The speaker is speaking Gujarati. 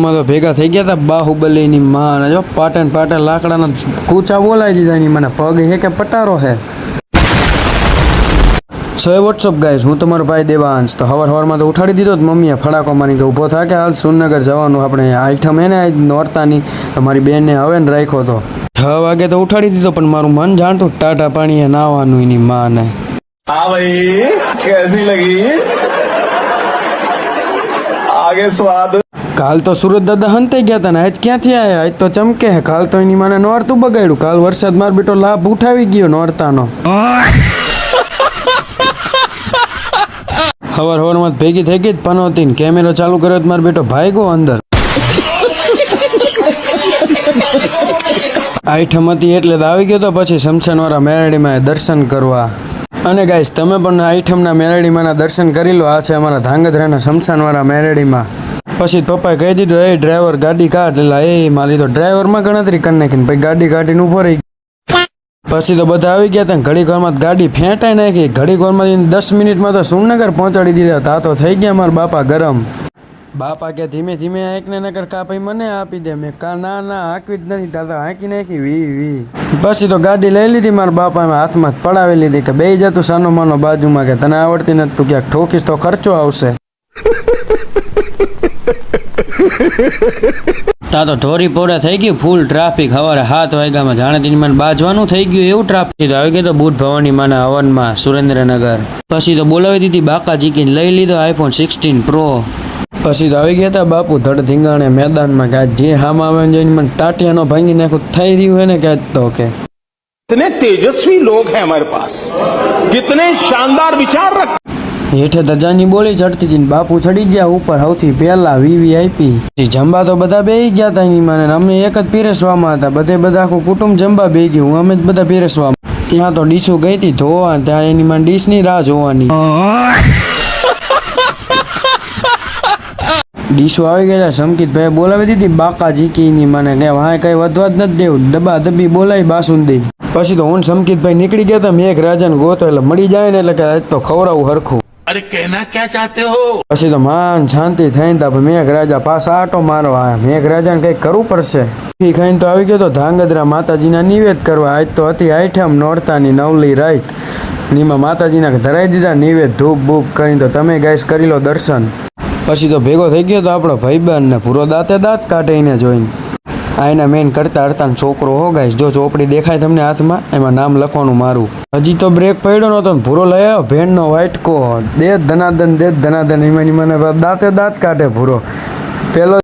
સવારમાં તો ભેગા થઈ ગયા હતા બાહુબલીની માં, જો પાટણ લાકડાના કૂચા બોલાવી દીધા એની મને, પગ હે કે પટારો હે. સો વોટ્સઅપ ગાઈઝ, હું તમારો ભાઈ દેવાંશ. તો સવારમાં તો ઉઠાડી દીધો મમ્મીએ ફડાકો મારી કે ઊભો થા કે હાલ સુરનગર જવાનું આપણે આઈટમ હે ને નોરતાની. તમારી બેનને હવે ને રાખ્યો તો 6 વાગે તો ઉઠાડી દીધો, પણ મારું મન જાણતું ટાટા પાણીએ નાવાનું એની માને. हाँ भाई कैसी लगी आगे स्वाद. કાલ તો સુરત દાદા હંતાઈ ગયા હતા ને આજ ક્યાંથી આવ્યા? આજ તો ચમકે હે. કાલ તો એની માને નોરતું બગાડ્યું. કાલ વરસાદ માર બેટો લાભ ઉઠાવી ગયો નોરતાનો. હવારમાં ભેગી થઈ ગઈ પનોતી ને કેમેરો ચાલુ કર્યો તો મારો બેટો ભાગ્યો અંદર. આઈટમ હતી એટલે તો આવી ગયો તો પછી શમશાનવાળા મેરડીમાં દર્શન કરવા. અને ગાઈસ તમે પણ આઈટમના મેરડીમાંના દર્શન કરી લો. આ છે અમારા ધાંગધ્રાના શમશાનવાળા મેરડીમાં. પછી પપ્પાએ કહી દીધું એ ડ્રાઈવર ગાડી કાઢ. એટલે એ મારી તો ડ્રાઈવરમાં ગણતરી કરી નાખીને પછી ગાડી કાઢીને ઉભો રહી. પછી તો બધા આવી ગયા હતા. ઘડીક વારમાં ગાડી ફેંટાઈ નાખી. ઘડીક વારમાં 10 મિનિટમાં તો સુરનગર પહોંચાડી દીધા. તા તો થઈ ગયા મારા બાપા ગરમ. બાપા કે ધીમે ધીમે આંકને નકર કાપી મને આપી દે. મેં કા ના હાંકવી જ નથી. દાદા હાંકી નાખી વી. પછી તો ગાડી લઈ લીધી મારા બાપા હાથમાં પડાવી લીધી કે બે જતું સાનો માનો બાજુમાં કે તને આવડતી નથી, તું ક્યાંક ઠોકીશ તો ખર્ચો આવશે. તા તો ઢોરી પોડા થઈ ગયું ફૂલ ટ્રાફિક. સવારે 7 વાગ્યામાં જાણે તેની મને બાજવાનું થઈ ગયું એવું ટ્રાફિક. તો આવી ગયો તો બુટ ભવાની માના હવનમાં સુરેન્દ્રનગર. પછી તો બોલાવી દીધી બાકાજી કે લઈ લીધો iPhone 16 Pro. પછી તો આવી ગયા હતા બાપુ ધડ ધીંગાણે મેદાનમાં કે જે હામ આવે જઈને મને ટાટિયાનો ભાંગી નાખું થઈ રહ્યું હે ને કે તો કે कितने तेजस्वी लोग हैं हमारे पास, कितने शानदार विचार रख. હેઠે ધજાની બોલી ચડતી હતી. બાપુ ચડી ગયા ઉપર સૌથી પહેલા VVIP. જમવા તો બધા બેસી ગયા હતા એની માને. અમને એક જ પીરસવામાં હતા. બધા આખું કુટુંબ જમવા બેસી ગયું. અમે જ બધા પીરસવામાં. ત્યાં તો ડીશો ગઈ હતી ધોવા. ત્યાં એની માને ડીશની રાહ જોવાની. ડીશો આવી ગયા. સમકીતભાઈ બોલાવી દીધી બાકાજી કીની મને કે હા કઈ વધવા જ નથી દેવું. દબા દબી બોલાવી બાસુંદી. પછી તો હું સમકીતભાઈ નીકળી ગયા હતા. મેઘ રાજાને ગોતો એટલે મળી જાય ને એટલે કે આજ તો ખવડાવું હરખું. अरे कहना क्या चाहते हो. પછી તો માન શાંતિ થઈને તો મેઘ રાજા પાછા આટો મારવા આવ્યા. મેઘ રાજાને કંઈક કરવું પડશે. ખાઈને તો આવી ગયો તો ધાંગધ્રા માતાજીના નિવેદ કરવા. આજ તો હતી આઈટમ નોરતાની નવલી રાત. નીમાં માતાજીના ધરાઈ દીધા નિવેદ ધૂપ બૂપ કરીને. તો તમે ગાઈસ કરી લો દર્શન. પછી તો ભેગો થઈ ગયો તો આપણો ભાઈબંધ ને પૂરો દાંતે દાંત કાઢીને જોઈને. આ એના મેન કરતા હરતાનો છોકરો હો ગાઈસ. જો ચોપડી દેખાય તમને હાથમાં, એમાં નામ લખવાનું મારું. હજી તો બ્રેક પડ્યો નતો ને ભૂરો લઈ આવ્યો ભેણનો વાઇટકો. દે ધનાદન એમાં મને દાંતે દાંત કાઢે ભૂરો. પેલો